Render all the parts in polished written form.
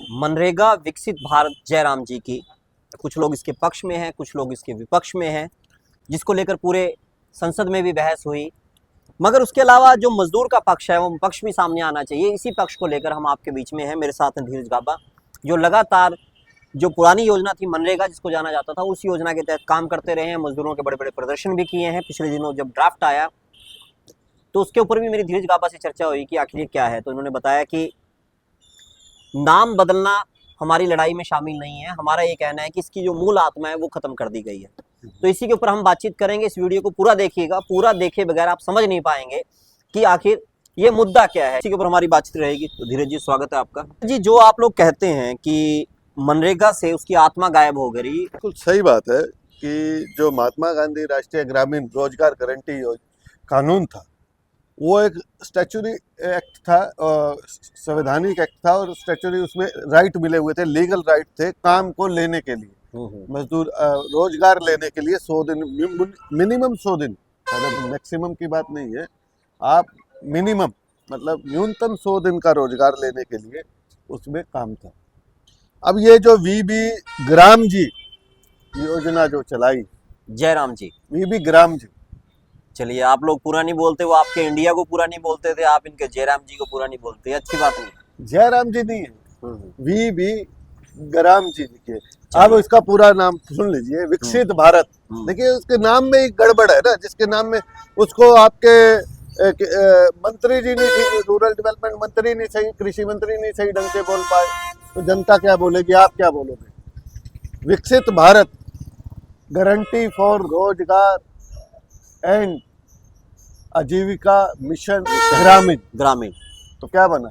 मनरेगा विकसित भारत जयराम जी की, कुछ लोग इसके पक्ष में हैं, कुछ लोग इसके विपक्ष में हैं, जिसको लेकर पूरे संसद में भी बहस हुई। मगर उसके अलावा जो मजदूर का पक्ष है वो पक्ष भी सामने आना चाहिए। इसी पक्ष को लेकर हम आपके बीच में हैं। मेरे साथ हैं धीरज गाबा, जो लगातार जो पुरानी योजना थी मनरेगा जिसको जाना जाता था, उस योजना के तहत काम करते रहे हैं। मजदूरों के बड़े बड़े प्रदर्शन भी किए हैं। पिछले दिनों जब ड्राफ्ट आया तो उसके ऊपर भी मेरी धीरज गाबा से चर्चा हुई कि आखिर ये क्या है। तो उन्होंने बताया कि नाम बदलना हमारी लड़ाई में शामिल नहीं है। हमारा ये कहना है कि इसकी जो मूल आत्मा है वो खत्म कर दी गई है। तो इसी के ऊपर हम बातचीत करेंगे। इस वीडियो को पूरा देखिएगा। पूरा देखे बगैर आप समझ नहीं पाएंगे कि आखिर ये मुद्दा क्या है। इसी के ऊपर हमारी बातचीत रहेगी। तो धीरज जी, स्वागत है आपका। जी, जो आप लोग कहते हैं कि मनरेगा से उसकी आत्मा गायब हो गई, बिल्कुल सही बात है कि जो महात्मा गांधी राष्ट्रीय ग्रामीण रोजगार गारंटी कानून था, वो एक स्टैच्यूरी एक्ट था, संवैधानिक एक्ट था, और स्टैच्यूरी उसमें राइट मिले हुए थे, लीगल राइट थे काम को लेने के लिए, मजदूर रोजगार लेने के लिए 100 दिन, मिनिमम 100 दिन, मतलब मैक्सिमम की बात नहीं है, आप मिनिमम मतलब न्यूनतम 100 दिन का रोजगार लेने के लिए उसमें काम था। अब ये जो वीबी ग्राम जी योजना जो चलाई, जयराम जी, वीबी ग्राम जी, चलिए आप लोग पूरा नहीं बोलते, वो आपके इंडिया को पूरा नहीं बोलते थे, आप इनके जयराम जी को पूरा नहीं बोलते, अच्छी बात नहीं। जयराम जी नहीं है, वीबी ग्राम जी लिखिए। अब इसका पूरा नाम सुन लीजिए, विकसित भारत। देखिए उसके नाम में एक गड़बड़ है ना, जिसके नाम में उसको आपके मंत्री जी नहीं ठीक, रूरल डेवलपमेंट मंत्री नहीं सही, कृषि मंत्री नहीं सही ढंग से बोल पाए, तो जनता क्या बोलेगी, आप क्या बोलोगे। विकसित भारत गारंटी फॉर रोजगार एंड आजीविका मिशन ग्रामीण, तो क्या बना,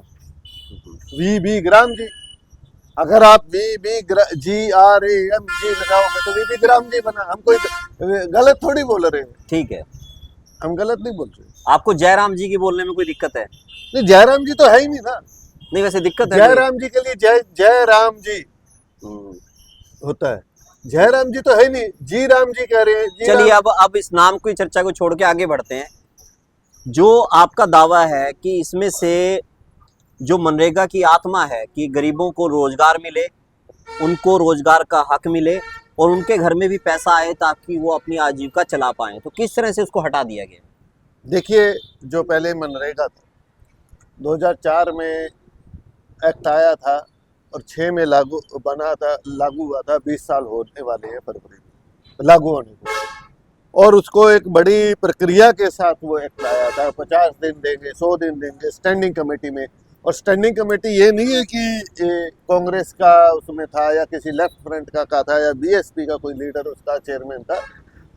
वीबी ग्राम जी। अगर आप वीबी GRAM जी लगाओगे तो वीबी ग्राम जी बना। हम कोई गलत थोड़ी बोल रहे हैं। ठीक है, हम गलत नहीं बोल रहे। आपको जयराम जी की बोलने में कोई दिक्कत है? नहीं, जयराम जी तो है ही नहीं ना। नहीं, वैसे दिक्कत है। जयराम जी के लिए जयराम जी होता है, जयराम जी तो है नहीं, जी राम जी कह रहे हैं। चलिए अब इस नाम की चर्चा को छोड़ के आगे बढ़ते हैं। जो आपका दावा है कि इसमें से जो मनरेगा की आत्मा है कि गरीबों को रोजगार मिले, उनको रोजगार का हक मिले और उनके घर में भी पैसा आए ताकि वो अपनी आजीविका चला पाएं, तो किस तरह से उसको हटा दिया गया? देखिए, जो पहले मनरेगा था 2004 में एक्ट आया था और 6 में लागू हुआ था। 20 साल होने वाले हैं फरवरी में लागू होने को, और उसको एक बड़ी प्रक्रिया के साथ वो एक्ट आया था। 50 दिन देंगे, 100 दिन देंगे स्टैंडिंग कमेटी में। और स्टैंडिंग कमेटी ये नहीं है कि कांग्रेस का उसमें था या किसी लेफ्ट फ्रंट का था या बीएसपी का कोई लीडर उसका चेयरमैन था।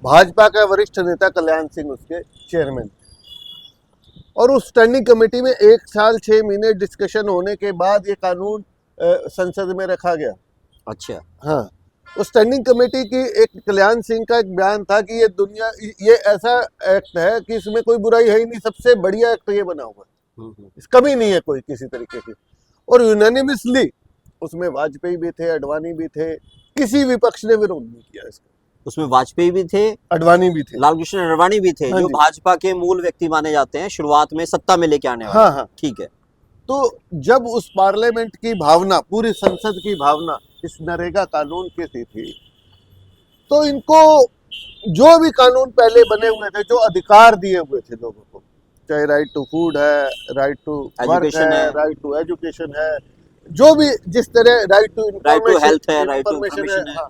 भाजपा का वरिष्ठ नेता कल्याण सिंह उसके चेयरमैन। और उस स्टैंडिंग कमेटी में 1 साल 6 महीने डिस्कशन होने के बाद ये कानून संसद में रखा गया। अच्छा, हाँ, उस स्टैंडिंग कमेटी की एक कल्याण सिंह का एक बयान था कि ये ऐसा एक्ट है कि इसमें कोई बुराई है ही नहीं, सबसे बढ़िया एक्ट ये बना हुआ है, कमी नहीं है कोई किसी तरीके की। और यूनानिमसली उसमें वाजपेयी भी थे, अडवाणी भी थे, किसी विपक्ष ने विरोध नहीं किया इसका। उसमें वाजपेयी भी थे, अडवाणी भी थे, लाल कृष्ण अडवाणी भी थे, जो भाजपा के मूल व्यक्ति माने जाते हैं, शुरुआत में सत्ता में लेके आने वाले। हाँ, ठीक है। तो जब उस पार्लियामेंट की भावना, पूरी संसद की भावना इस नरेगा कानून की थी, तो इनको जो भी कानून पहले बने हुए थे, जो अधिकार दिए हुए थे लोगों को, चाहे राइट टू फूड है, राइट टू वर्क है, राइट टू एजुकेशन है, जो भी जिस तरह राइट टू हेल्थ है, राइट टू इंफॉर्मेशन है,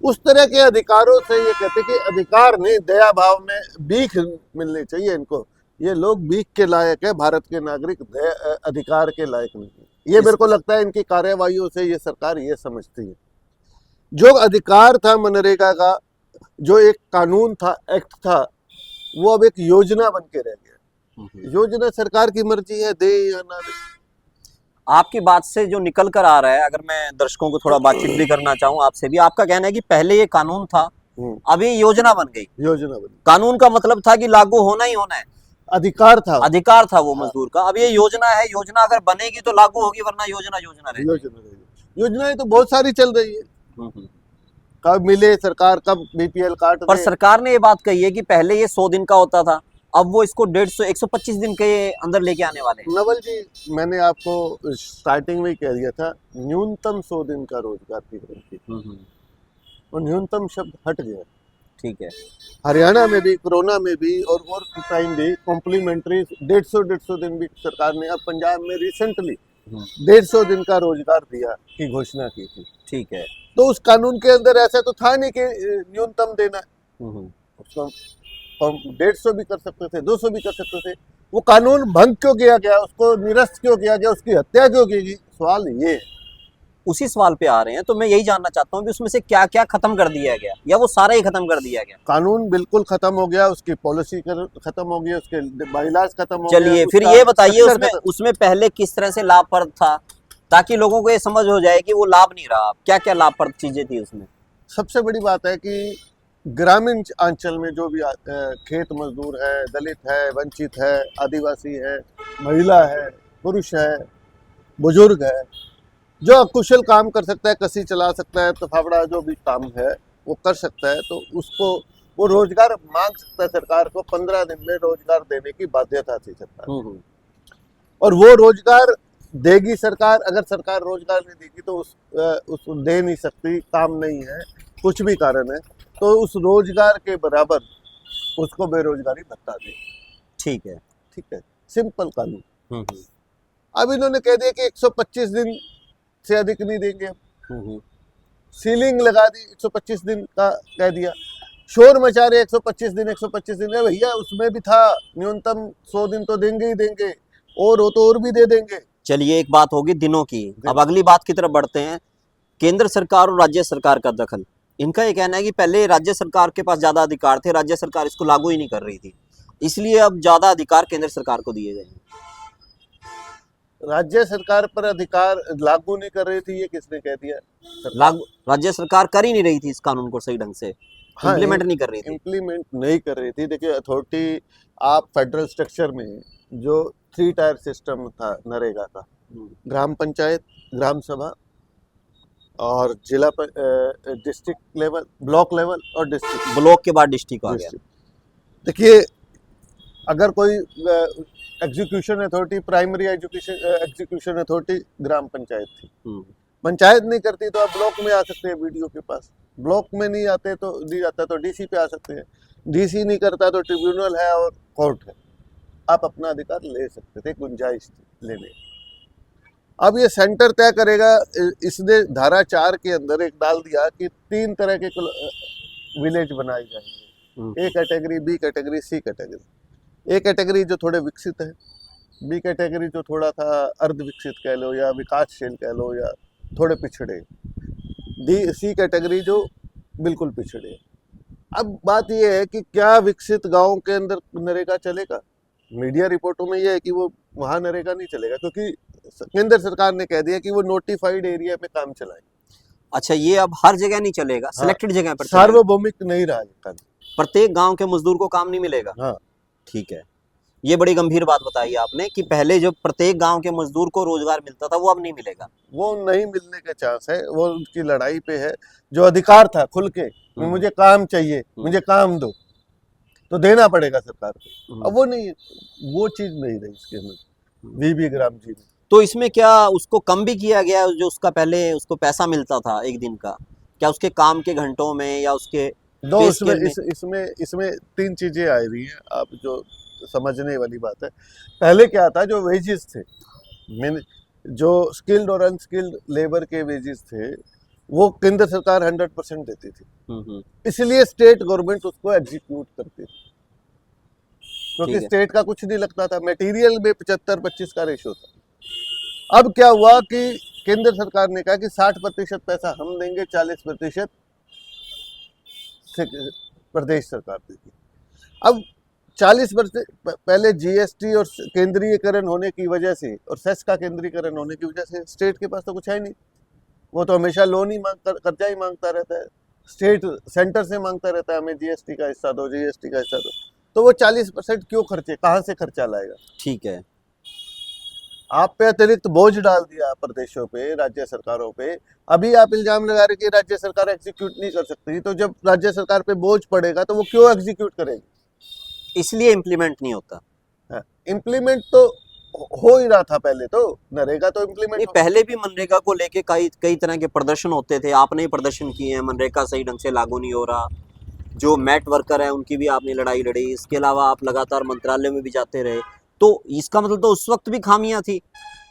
उस तरह के अधिकारों से ये कहते कि अधिकार नहीं, दया भाव में भीख मिलनी चाहिए इनको। ये लोग भीख के लायक है, भारत के नागरिक अधिकार के लायक नहीं है। ये मेरे को लगता है इनकी कार्यवाहियों से ये सरकार ये समझती है। जो अधिकार था मनरेगा का, जो एक कानून था, एक्ट था, वो अब एक योजना बन के रह गया। योजना सरकार की मर्जी है, दे या ना दे। आपकी बात से जो निकल कर आ रहा है, अगर मैं दर्शकों को थोड़ा बातचीत भी करना चाहूँ आपसे भी, आपका कहना है कि पहले ये कानून था, अभी योजना बन गई। कानून का मतलब था कि लागू होना ही होना है, अधिकार था वो मजदूर का। अब ये योजना है, योजना अगर बनेगी तो लागू होगी, वरना योजना रहेगी। योजनाएं तो बहुत सारी चल रही है, कब मिले सरकार, कब बीपीएल कार्ड। पर सरकार ने ये बात कही है कि पहले ये 100 दिन का होता था, अब वो इसको 150 125 दिन के अंदर लेके आने वाले हैं। नवल जी, मैंने आपको स्टार्टिंग में ही कह दिया था, न्यूनतम 100 दिन का रोजगार की गारंटी, और न्यूनतम शब्द हट गया। ठीक है। हरियाणा में भी, कोरोना में भी और टाइम भी कॉम्प्लीमेंट्री 150 दिन भी सरकार ने, अब पंजाब में रिसेंटली 150 दिन का रोजगार दिया की घोषणा की थी। ठीक है। तो उस कानून के अंदर ऐसा तो था नहीं कि न्यूनतम देना है, उसको हम 150 भी कर सकते थे, 200 भी कर सकते थे। वो कानून भंग क्यों किया गया, उसको निरस्त क्यों किया गया, उसकी हत्या क्यों की गई, सवाल ये है। उसी सवाल पे आ रहे हैं, तो मैं यही जानना चाहता हूँ कि उसमें से क्या क्या खत्म कर दिया गया, या वो सारा ही खत्म कर दिया गया? कानून बिल्कुल खत्म हो गया, उसकी पॉलिसी खत्म हो गई, उसके बाइलाज खत्म हो गया। चलिए फिर ये बताइए उसमें पहले किस तरह से लाभप्रद था, ताकि लोगों को ये समझ हो जाए कि वो लाभ नहीं रहा। क्या क्या लाभप्रद चीजें थी उसमें? सबसे बड़ी बात है कि ग्रामीण अंचल में जो भी खेत मजदूर है, दलित है, वंचित है, आदिवासी है, महिला है, पुरुष है, बुजुर्ग है, जो अकुशल काम कर सकता है, कसी चला सकता है, तो फावड़ा जो भी काम है वो कर सकता है, तो उसको वो रोजगार मांग सकता है। सरकार को 15 दिन में रोजगार देने की बाध्यता थी सरकार, और वो रोजगार देगी सरकार। अगर सरकार रोजगार नहीं देगी तो उस दे नहीं सकती, काम नहीं है, कुछ भी कारण है, तो उस रोजगार के बराबर उसको बेरोजगारी भत्ता दे। ठीक है। ठीक है, सिंपल कानून। अब इन्होंने कह दिया कि 125 दिन से अधिक नहीं देंगे, सीलिंग लगा दी, 125 दिन का कह दिया, शोर मचा रहे 125 दिन 125 दिन। भैया उसमें भी था न्यूनतम 100 दिन तो देंगे ही देंगे, और हो तो और भी दे देंगे। चलिए एक बात होगी दिनों की, अब अगली बात की तरफ बढ़ते हैं। केंद्र सरकार और राज्य सरकार का दखल। इनका ये कहना है कि पहले राज्य सरकार के पास ज्यादा अधिकार थे, राज्य सरकार इसको लागू ही नहीं कर रही थी, इसलिए अब ज्यादा अधिकार केंद्र सरकार को दिए गए हैं। राज्य सरकार पर अधिकार लागू नहीं कर रही थी, ये किसने कह दिया? लागू राज्य सरकार कर ही नहीं रही थी इस कानून को सही ढंग से, इम्प्लीमेंट नहीं कर रही थी। इम्प्लीमेंट नहीं कर रही थी। देखिए अथॉरिटी, आप फेडरल स्ट्रक्चर में जो 3 टायर सिस्टम था नरेगा का, ग्राम पंचायत, ग्राम सभा और जिला डिस्ट्रिक्ट लेवल, ब्लॉक लेवल और डिस्ट्रिक्ट, ब्लॉक के बाद डिस्ट्रिक्ट आ गया। देखिए अगर कोई execution authority, primary execution authority gram panchayat थी, पंचायत नहीं करती तो आप ब्लॉक में आ सकते हैं वीडियो के पास, ब्लॉक में नहीं आते तो नहीं आता तो डीसी पे आ सकते हैं, डीसी नहीं करता तो ट्रिब्यूनल है और कोर्ट है, आप अपना अधिकार ले सकते थे, गुंजाइश थी लेने। अब ये सेंटर तय करेगा। इसने धारा 4 के अंदर एक डाल दिया कि 3 तरह के विलेज बनाए जाएंगे, A category, B category, C category. A category जो थोड़े विकसित है, बी कैटेगरी जो थोड़ा था अर्ध विकसित कह लो या विकासशील कह लो या थोड़े पिछड़े, सी कैटेगरी जो बिल्कुल पिछड़े। अब बात यह है कि क्या विकसित गांव के अंदर नरेगा चलेगा? मीडिया रिपोर्टों में यह है कि वो वहां नरेगा नहीं चलेगा, क्योंकि केंद्र सरकार ने कह दिया कि वो नोटिफाइड एरिया में काम चलाएंगे। अच्छा, ये अब हर जगह नहीं चलेगा, सिलेक्टेड जगह पर सार्वभौमिक नहीं रहा है, प्रत्येक गांव के मजदूर को काम नहीं मिलेगा। हाँ ठीक है, ये बड़ी गंभीर बात बताई आपने कि पहले जो प्रत्येक गांव के मजदूर को रोजगार मिलता था वो अब नहीं मिलेगा। वो नहीं मिलने के चांस है, वो उनकी लड़ाई पे है। जो अधिकार था खुल के, मुझे काम चाहिए, मुझे काम दो, तो देना पड़ेगा सरकार को, अब वो नहीं, वो चीज नहीं रही इसके अंदर वीबी ग्राम जी में। तो इसमें क्या उसको कम भी किया गया, जो उसका पहले उसको पैसा मिलता था एक दिन का, क्या उसके काम के घंटों में या उसके दो इसमें 3 चीजें आई हुई हैं, आप जो समझने वाली बात है। पहले क्या था, जो वेजेस थे, जो स्किल्ड और अनस्किल्ड लेबर के वेजेस थे, वो केंद्र सरकार 100% देती थी, इसलिए स्टेट गवर्नमेंट उसको एग्जीक्यूट करती थी, क्योंकि स्टेट का कुछ नहीं लगता था। मटेरियल में 75-25 का रेशो था। अब क्या हुआ कि केंद्र सरकार ने कहा कि 60% पैसा हम देंगे, 40% प्रदेश सरकार देगी। अब 40% पहले जीएसटी और केंद्रीयकरण होने की वजह से और सेस का केंद्रीकरण होने की वजह से स्टेट के पास तो कुछ है नहीं, वो तो हमेशा लोन ही कर्जा ही मांगता रहता है, स्टेट सेंटर से मांगता रहता है, हमें जीएसटी का हिस्सा दो, जीएसटी का हिस्सा दो। तो वो 40% क्यों खर्चे, कहाँ से खर्चा लाएगा? ठीक है, आप पे अतिरिक्त बोझ डाल दिया प्रदेशों पे, राज्य सरकारों पे। अभी आप इल्जाम लगा रहे कि राज्य सरकार एग्जीक्यूट नहीं कर सकती, तो जब राज्य सरकार पे बोझ पड़ेगा तो वो क्यों एग्जीक्यूट करेगी? इसलिए इम्प्लीमेंट नहीं होता। इम्प्लीमेंट तो हो ही रहा था पहले, तो नरेगा तो इम्प्लीमेंट नहीं, पहले भी मनरेगा को लेके कई कई तरह के प्रदर्शन होते थे, आपने ही प्रदर्शन किए हैं, मनरेगा सही ढंग से लागू नहीं हो रहा। जो मैट वर्कर है उनकी भी आपने लड़ाई लड़ी, इसके अलावा आप लगातार मंत्रालय में भी जाते रहे, तो इसका मतलब तो उस वक्त भी खामियां थी।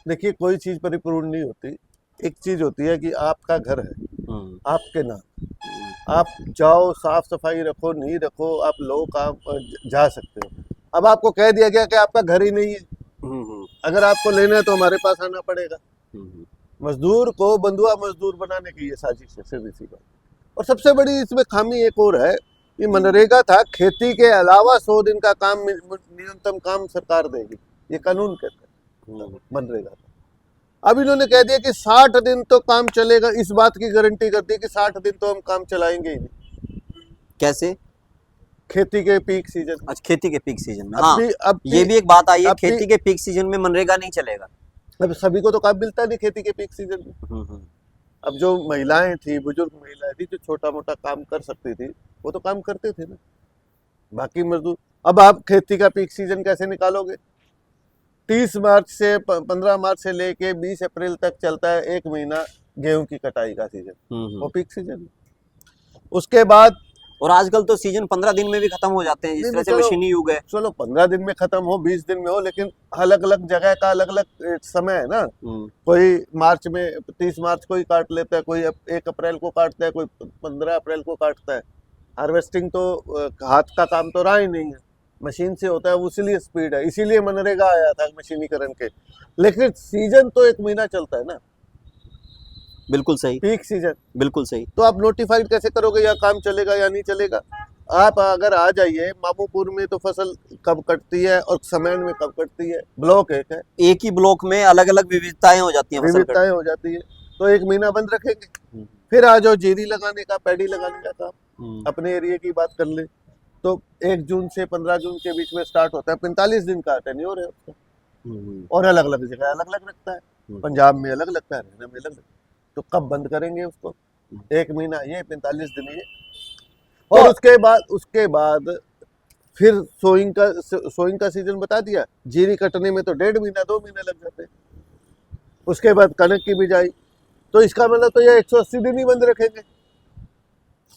देखिए कोई चीज परिपूर्ण नहीं होती। एक चीज होती है कि आपका घर है आपके नाम, आप जाओ साफ सफाई रखो नहीं रखो, आप लोग काम जा सकते हो। अब आपको कह दिया गया कि आपका घर ही नहीं है, अगर आपको लेना है तो हमारे पास आना पड़ेगा। मजदूर को बंधुआ मजदूर बनाने की ये साजिश है, सिर्फ इसी बात। और सबसे बड़ी इसमें खामी एक और है कि मनरेगा था खेती के अलावा 100 दिन का काम, न्यूनतम काम सरकार देगी, ये कानून कहता है मनरेगा था। अब इन्होंने कह दिया कि 60 दिन तो काम चलेगा, इस बात की गारंटी कर दी कि 60 दिन तो हम काम चलाएंगे ही नहीं। कैसे? खेती के पीक सीजन। अच्छा, खेती के पीक सीजन में। हाँ, अब ये भी एक बात आई है, अब खेती के पीक सीजन में मनरेगा नहीं चलेगा। अब सभी को तो काम मिलता नहीं खेती के पीक सीजन में। अब जो महिलाएं थी, बुजुर्ग महिलाएं थी, जो छोटा मोटा काम कर सकती थी, वो तो काम करते थे ना, बाकी मजदूर। अब आप खेती का पीक सीजन कैसे निकालोगे? 30 मार्च से 15 मार्च से लेके 20 अप्रैल तक चलता है, एक महीना गेहूं की कटाई का सीजन, वो पीक सीजन। उसके बाद और आजकल तो सीजन 15 दिन में भी खत्म हो जाते हैं, जिस तरह से मशीनी युग है। चलो 15 दिन में खत्म हो, 20 दिन में हो, लेकिन अलग अलग जगह का अलग अलग समय है ना। कोई मार्च में 30 मार्च को ही काट लेता है, कोई 1 अप्रैल को काटता है, कोई 15 अप्रैल को काटता है। हार्वेस्टिंग तो हाथ का काम तो रहा ही नहीं है, मशीन से होता है, इसीलिए स्पीड है, इसीलिए मनरेगा आया था मशीनीकरण के। लेकिन सीजन तो 1 महीना चलता है ना। बिल्कुल सही, पीक सीजन, बिल्कुल सही। तो आप नोटिफाइड कैसे करोगे या काम चलेगा या नहीं चलेगा? आप अगर आ जाइए, मामूपुर में तो फसल कब कटती है और समैन में कब कटती है, ब्लॉक एक है, एक ही ब्लॉक में अलग अलग विविधताएं हो जाती हैं, विविधताएं हो जाती है, तो 1 महीना बंद रखेंगे। फिर आ जाओ जीरी लगाने का, पैडी लगाने का काम, अपने एरिया की बात कर ले तो 1 जून से 15 जून के बीच में स्टार्ट होता है, 45 दिन का टेन्योर है उसका, और अलग अलग जगह अलग अलग लगता है। पंजाब में अलग लगता है, हरियाणा में अलग लगता है। तो कब बंद करेंगे उसको? 1 महीना ये, 45 दिन ये, और उसके बाद फिर सोइंग का सीजन बता दिया। जीरी कटने में तो 1.5 महीना 2 महीने लग जाते हैं। उसके बाद कनक की बिजाई, तो इसका मतलब तो ये 180 दिन ही बंद रखेंगे।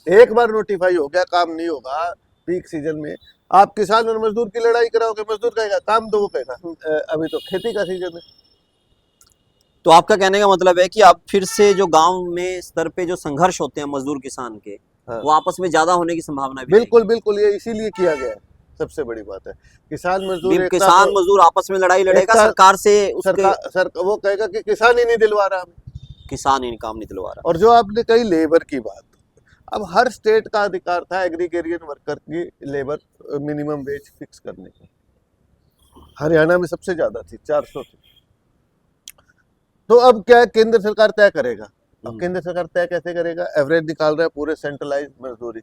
एक बार नोटिफाई हो गया, काम नहीं होगा पीक सीजन में, आप किसान और मजदूर की लड़ाई कराओगे, मजदूर कहेगा काम, तो वो कहेगा अभी तो खेती का सीजन है। तो आपका कहने का मतलब है कि अब फिर से जो गांव में स्तर पे जो संघर्ष होते हैं मजदूर किसान के, हाँ। वो आपस में ज्यादा होने की संभावना भी बिल्कुल बिल्कुल, ये इसीलिए किया गया है, सबसे बड़ी बात है। किसान मजदूर आपस में लड़ाई लड़ेगा सरकार से, वो कहेगा कि किसान ही नहीं दिलवा रहा हमें, किसान ही काम नहीं दिलवा रहा। और जो आपने कही लेबर की बात, अब हर स्टेट का अधिकार था एग्रीगेरियन वर्कर की लेबर मिनिमम वेज फिक्स करने की। हरियाणा में सबसे ज्यादा थी, 400 थी। तो अब क्या केंद्र सरकार तय करेगा? अब केंद्र सरकार तय कैसे करेगा? एवरेज निकाल रहा है पूरे सेंट्रलाइज मजदूरी,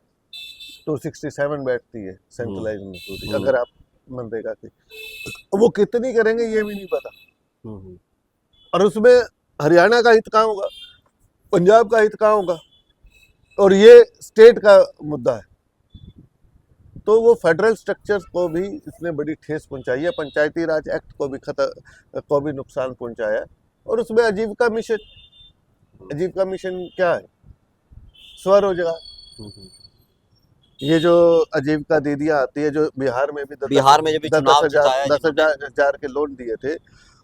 267 बैठती है सेंट्रलाइज मजदूरी, अगर आप मनरेगा की, वो कितनी करेंगे ये भी नहीं पता। और उसमें हरियाणा का हित कहाँ होगा, पंजाब का हित कहाँ होगा, और ये स्टेट का मुद्दा है। तो वो फेडरल स्ट्रक्चर्स को भी इसने बड़ी ठेस पहुंचाई है, पंचायती राज एक्ट को भी नुकसान पहुंचाया है। और उसमें आजीविका मिशन क्या है? स्वरोजगार। ये जो आजीविका दीदियां आती है, जो बिहार में भी 10,000 के लोन दिए थे,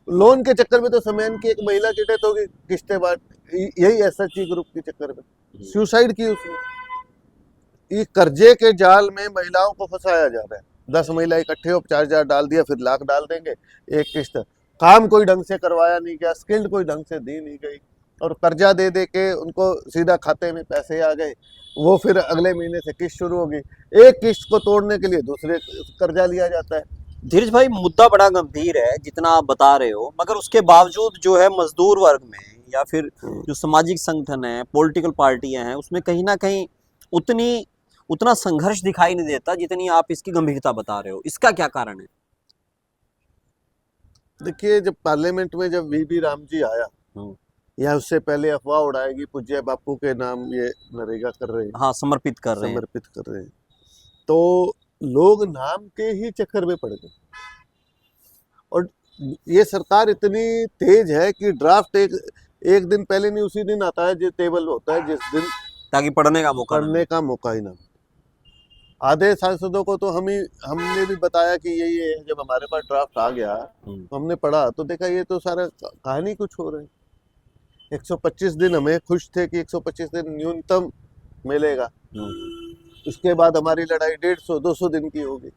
लोन के चक्कर में तो समयन की एक महिला की डेथ होगी, किस्तें बांट, यही एसएचजी ग्रुप के चक्कर में सुसाइड की उसने। ये कर्जे के जाल में महिलाओं को फंसाया जा रहा है। 10 महिला इकट्ठे हो, 4,000 डाल दिया, फिर लाख डाल देंगे, एक किस्त। काम कोई ढंग से करवाया नहीं गया, स्किल्ड कोई ढंग से दी नहीं गई, और कर्जा दे दे के उनको सीधा खाते में पैसे आ गए। वो फिर अगले महीने से किस्त शुरू होगी, एक किस्त को तोड़ने के लिए दूसरे कर्जा लिया जाता है। धीरज भाई, मुद्दा बड़ा गंभीर है जितना आप बता रहे हो, मगर उसके बावजूद जो है मजदूर वर्ग में या फिर जो सामाजिक संगठन है, पॉलिटिकल पार्टियां हैं, उसमें कहीं ना कहीं उतना संघर्ष दिखाई नहीं देता जितनी आप इसकी गंभीरता बता रहे हो। इसका क्या कारण है? देखिए, जब पार्लियामेंट में जब वीबी राम जी आया, या उससे पहले अफवाह उड़ाएगी पूज्य बापू के नाम ये नरेगा कर रहे हैं, हाँ, समर्पित कर रहे हैं, तो लोग नाम के ही चक्कर में पड़ गए। और ये सरकार इतनी तेज है कि ड्राफ्ट एक दिन पहले नहीं उसी दिन आता है, जो टेबल होता है जिस दिन ताकि पढ़ने का मौका ना पढ़ने का मौका ही ना मिले। आधे सांसदों को तो हमने भी बताया कि ये है। जब हमारे पास ड्राफ्ट आ गया मिले। तो हमने पढ़ा तो देखा ये तो सारा कहानी कुछ हो रही है। 125 दिन हमें खुश थे कि 125 दिन न्यूनतम मिलेगा। उसके बाद हमारी लड़ाई 150-200 दिन की होगी,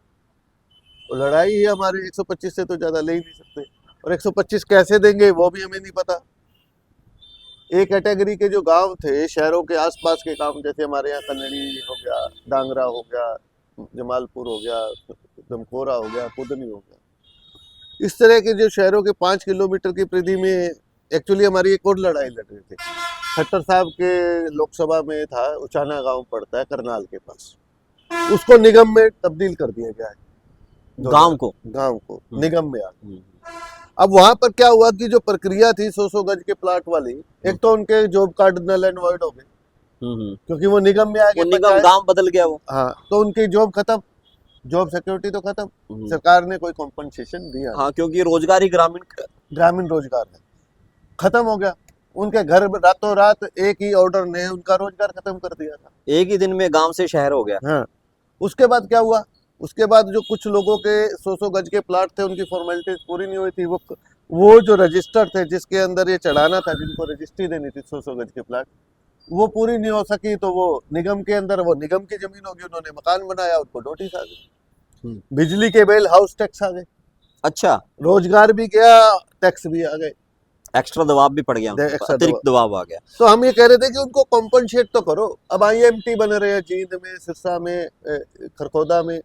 और लड़ाई ही हमारी 125 से तो ज्यादा ले ही नहीं सकते। और 125 कैसे देंगे वो भी हमें नहीं पता। एक कैटेगरी के जो गांव थे, शहरों के आसपास के गांव, जैसे हमारे यहाँ कन्नड़ी हो गया, डांगरा हो गया, जमालपुर हो गया, दमकोरा हो गया, कुदनी हो गया, इस तरह के जो शहरों के 5 किलोमीटर की परिधि में एक्चुअली हमारी एक और लड़ाई लड़ रही थी। खट्टर साहब के लोकसभा में था, उचाना गांव पड़ता है करनाल के पास, उसको निगम में तब्दील कर दिया गया है। गांव को निगम में आ गया। अब वहां पर क्या हुआ कि जो प्रक्रिया थी 100 गज के प्लाट वाली, एक तो उनके job card null and void हो गए, क्योंकि वो निगम में आ गए, निगम गांव बदल गया वो। हाँ, तो उनकी जॉब खत्म, जॉब सिक्योरिटी तो खत्म, सरकार ने कोई कॉम्पनसेशन दिया। हाँ, क्योंकि रोजगार ही ग्रामीण रोजगार है, खत्म हो गया। उनके घर रातों रात एक ही ऑर्डर ने उनका रोजगार खत्म कर दिया था। एक ही दिन में गांव से शहर हो गया। हाँ, उसके बाद क्या हुआ, उसके बाद जो कुछ लोगों के 100 गज के प्लाट थे, उनकी फॉर्मेलिटीज पूरी नहीं हुई थी। वो जो रजिस्टर थे जिसके अंदर ये चढ़ाना था, जिनको रजिस्ट्री देनी थी 100 गज के प्लाट, वो पूरी नहीं हो सकी, तो वो निगम के अंदर, वो निगम की जमीन होगी, उन्होंने मकान बनाया, उनको नोटिस आ गई, बिजली के बिल, हाउस टैक्स आ गए। अच्छा, रोजगार भी गया, टैक्स भी आ गए, एक्स्ट्रा दबाव भी पड़ गया, अतिरिक्त दबाव आ गया। तो हम ये कह रहे थे कि उनको कॉम्पनसेट तो करो। अब IMT बन रहे हैं जींद में, सिरसा में, खरखोदा में,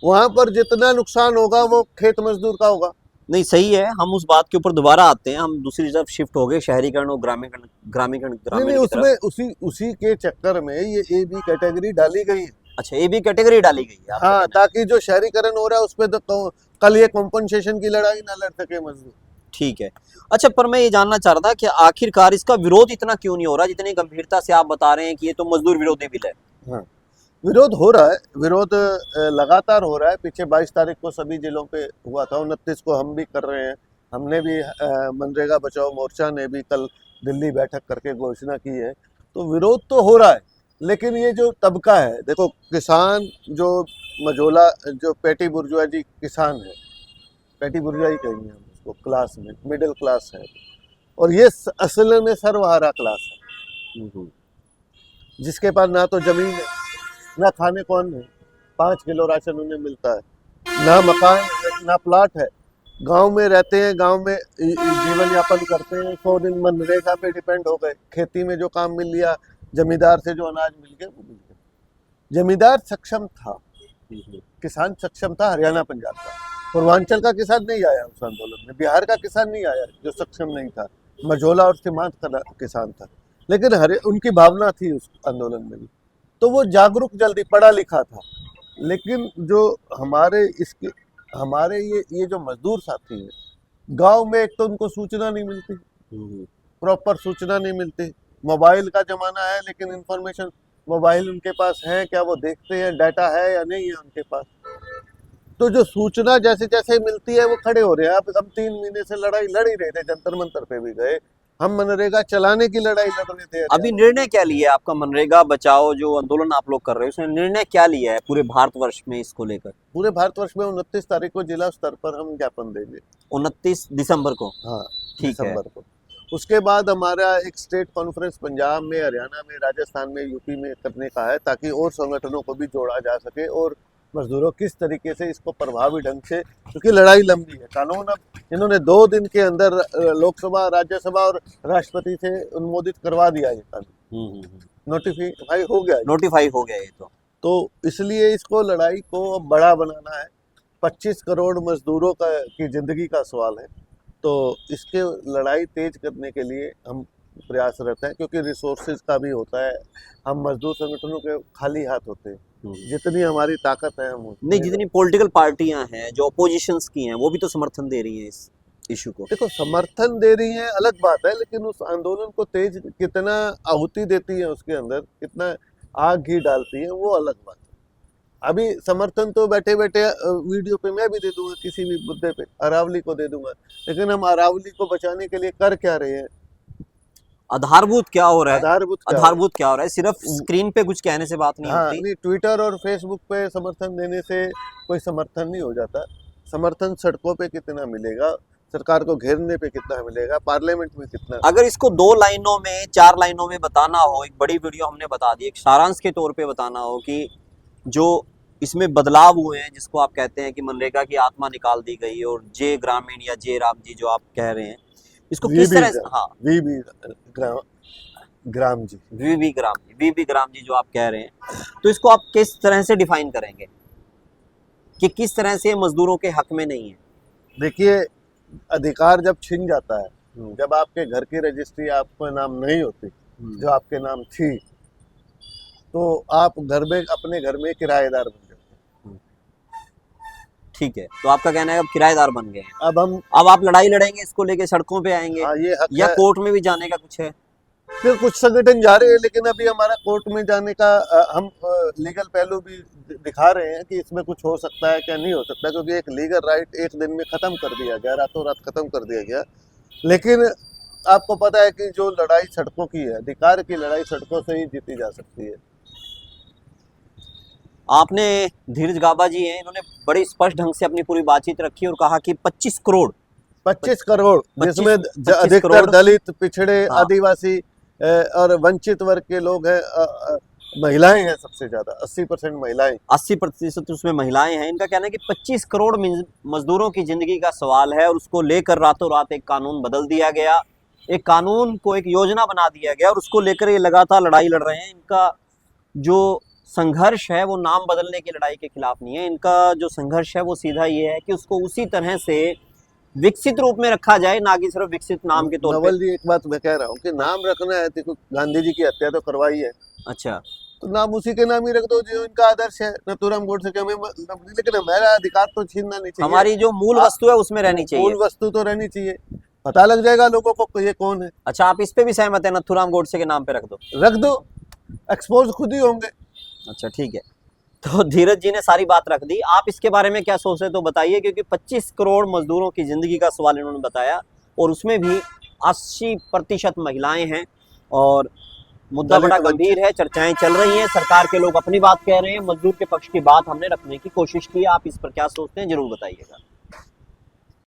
वहां पर जितना नुकसान होगा वो खेत मजदूर का होगा। नहीं, सही है, हम उस बात के ऊपर दोबारा आते हैं। हम दूसरी तरफ शिफ्ट हो गए, शहरीकरण और ग्रामीण नहीं, उसमें उसी के चक्कर में ये AB कैटेगरी डाली गई है। अच्छा, AB कैटेगरी डाली गई है। हाँ, ताकि जो शहरीकरण हो रहा है उस पर तो कल ये कॉम्पनसेशन की लड़ाई ना लड़ सके मजदूर। ठीक है। अच्छा, पर मैं ये जानना चाह रहा था कि आखिरकार इसका विरोध इतना क्यों नहीं हो रहा, जितनी गंभीरता से आप बता रहे हैं कि ये तो मजदूर विरोधी बिल है। हाँ, विरोध हो रहा है, विरोध लगातार हो रहा है। पीछे 22 तारीख को सभी जिलों पे हुआ था, 29 को हम भी कर रहे हैं। हमने भी मनरेगा बचाओ मोर्चा ने भी कल दिल्ली बैठक करके घोषणा की है। तो विरोध तो हो रहा है, लेकिन ये जो तबका है, देखो किसान, जो मझोला, जो पेटी बुर्जुआजी किसान है, पेटी बुर्जुआई कहेंगे हम उसको, क्लास में मिडिल क्लास है, और ये असल में सर्वहारा क्लास है, जिसके पास ना तो जमीन है, ना खाने को अन्न है, 5 किलो राशन उन्हें मिलता है, ना मकान है, ना प्लाट है, गांव में रहते हैं, गांव में जीवन यापन करते हैं। 100 दिन मनरेगा पे डिपेंड हो गए, खेती में जो काम मिल लिया, जमींदार से जो अनाज मिल गया वो मिल गया। जमींदार सक्षम था, किसान सक्षम था, हरियाणा पंजाब का। पूर्वांचल का किसान नहीं आया उस आंदोलन में, बिहार का किसान नहीं आया जो सक्षम नहीं था, मझोला और सीमांत का किसान था, लेकिन उनकी भावना थी उस आंदोलन में भी। तो वो जागरूक, जल्दी पढ़ा लिखा था। लेकिन जो हमारे ये जो मजदूर साथी हैं, गांव में एक तो उनको सूचना नहीं मिलती, प्रॉपर सूचना नहीं मिलती। मोबाइल का जमाना है, लेकिन इंफॉर्मेशन, मोबाइल उनके पास है क्या, वो देखते हैं, डाटा है या नहीं है उनके पास। तो जो सूचना जैसे जैसे मिलती है वो खड़े हो रहे हैं। अब हम 3 महीने से लड़ाई लड़ ही रहे थे, जंतर मंतर पे भी गए, हम मनरेगा चलाने की लड़ाई लड़ रहे थे। अभी निर्णय क्या लिया है आपका, मनरेगा बचाओ जो आंदोलन आप लोग कर रहे हो, उसने निर्णय क्या लिया है पूरे भारतवर्ष में इसको लेकर? पूरे भारतवर्ष में 29 तारीख को जिला स्तर पर हम ज्ञापन देंगे। 29 दिसंबर को? हाँ, ठीक है। दिसंबर को। उसके बाद हमारा एक स्टेट कॉन्फ्रेंस पंजाब में, हरियाणा में, राजस्थान में, यूपी में करने का है, ताकि और संगठनों को भी जोड़ा जा सके और मजदूरों किस तरीके से इसको प्रभावी ढंग से, क्योंकि लड़ाई लंबी है। कानून अब इन्होंने 2 दिन के अंदर लोकसभा, राज्यसभा और राष्ट्रपति से अनुमोदित करवा दिया ये कानून, नोटिफाई हो गया ये तो इसलिए इसको, लड़ाई को अब बड़ा बनाना है। 25 करोड़ मजदूरों की जिंदगी का सवाल है, तो इसके लड़ाई तेज करने के लिए हम प्रयासरत हैं, क्योंकि रिसोर्सेज का भी होता है। हम मजदूर संगठनों के खाली हाथ होते हैं, जितनी हमारी ताकत है हम नहीं, जितनी पॉलिटिकल पार्टियां हैं जो अपोजिशंस की हैं, वो भी तो समर्थन दे रही हैं इस इशू को। देखो, समर्थन दे रही है अलग बात है, लेकिन उस आंदोलन को तेज कितना आहुति देती है, उसके अंदर कितना आग घी डालती है, वो अलग बात है। अभी समर्थन तो बैठे बैठे वीडियो पे मैं भी दे दूंगा, किसी भी मुद्दे पे अरावली को दे दूंगा, लेकिन हम अरावली को बचाने के लिए कर क्या रहे हैं? आधारभूत क्या हो रहा है? आधारभूत क्या है? आधारभूत क्या हो रहा है? सिर्फ स्क्रीन पे कुछ कहने से बात नहीं हाँ, होती। नहीं, ट्विटर और फेसबुक पे समर्थन देने से कोई समर्थन नहीं हो जाता। समर्थन सड़कों पे कितना मिलेगा, सरकार को घेरने पे कितना मिलेगा, पार्लियामेंट में कितना। अगर इसको 2 लाइनों में 4 लाइनों में बताना हो, एक बड़ी वीडियो हमने बता दी, एक सारांश के तौर पे बताना हो कि जो इसमें बदलाव हुए हैं, जिसको आप कहते हैं कि मनरेगा की आत्मा निकाल दी गई और जय ग्रामीण या जय राम जी जो आप कह रहे हैं, इसको किस तरह से, हाँ, वीबी ग्राम जी, वीबी ग्राम जी जो आप कह रहे हैं, तो इसको आप किस तरह से डिफाइन करेंगे कि किस तरह से मजदूरों के हक में नहीं है? देखिए, अधिकार जब छिन जाता है, जब आपके घर की रजिस्ट्री आपके नाम नहीं होती, जो आपके नाम थी, तो आप घर में अपने घर में किराएदार बन जाते हैं। ठीक है, तो आपका कहना है अब किराएदार बन गए हैं। अब आप लड़ाई लड़ेंगे, इसको लेके सड़कों पे आएंगे? हाँ, ये हक या है। कोर्ट में भी जाने का कुछ है? फिर कुछ संगठन जा रहे हैं, लेकिन अभी हमारा कोर्ट में जाने का हम लीगल पहलू भी दिखा रहे हैं कि इसमें कुछ हो सकता है क्या नहीं हो सकता, क्योंकि एक लीगल राइट एक दिन में खत्म कर दिया गया, रातों रात खत्म कर दिया गया। लेकिन आपको पता है कि जो लड़ाई सड़कों की है, अधिकार की लड़ाई सड़कों से ही जीती जा सकती है। आपने धीरज गाबा जी हैं, इन्होंने बड़ी स्पष्ट ढंग से अपनी पूरी बातचीत रखी और कहा कि 25 करोड़, 25 करोड़, जिसमें 25 अधिकतर करोड़, दलित, पिछड़े, हाँ, आदिवासी और वंचित वर्ग के लोग हैं, महिलाएं हैं सबसे ज्यादा, 80% महिलाएं, 80% उसमें महिलाएं हैं। इनका कहना है कि 25 करोड़ मजदूरों की जिंदगी का सवाल है और उसको लेकर रातों रात एक कानून बदल दिया गया, एक कानून को एक योजना बना दिया गया और उसको लेकर ये लगातार लड़ाई लड़ रहे हैं। इनका जो संघर्ष है वो नाम बदलने की लड़ाई के खिलाफ नहीं है, इनका जो संघर्ष है वो सीधा ये है कि उसको उसी तरह से विकसित रूप में रखा जाए, ना कि सिर्फ विकसित नाम के तौर पे। नवल जी, एक बात मैं कह रहा हूँ कि नाम रखना है, देखो गांधी जी की हत्या तो करवाई है, अच्छा, तो नाम उसी के नाम ही रख दो जो इनका आदर्श है, नथुराम गोडसे के हमें, लेकिन हमारा अधिकार तो छीनना नहीं चाहिए। हमारी जो मूल वस्तु है उसमें रहनी चाहिए, मूल वस्तु तो रहनी चाहिए, पता लग जाएगा लोगों को ये कौन है। अच्छा, आप इस पे भी सहमत है, नथुराम गोडसे के नाम पे रख दो, एक्सपोज खुद ही होंगे। अच्छा, ठीक है, तो धीरज जी ने सारी बात रख दी। आप इसके बारे में क्या सोचते तो बताइए, क्योंकि 25 करोड़ मजदूरों की जिंदगी का सवाल इन्होंने बताया और उसमें भी 80% महिलाएं हैं और मुद्दा बड़ा गंभीर है, चर्चाएं चल रही हैं, सरकार के लोग अपनी बात कह रहे हैं, मजदूर के पक्ष की बात हमने रखने की कोशिश की। आप इस पर क्या सोचते हैं जरूर बताइएगा।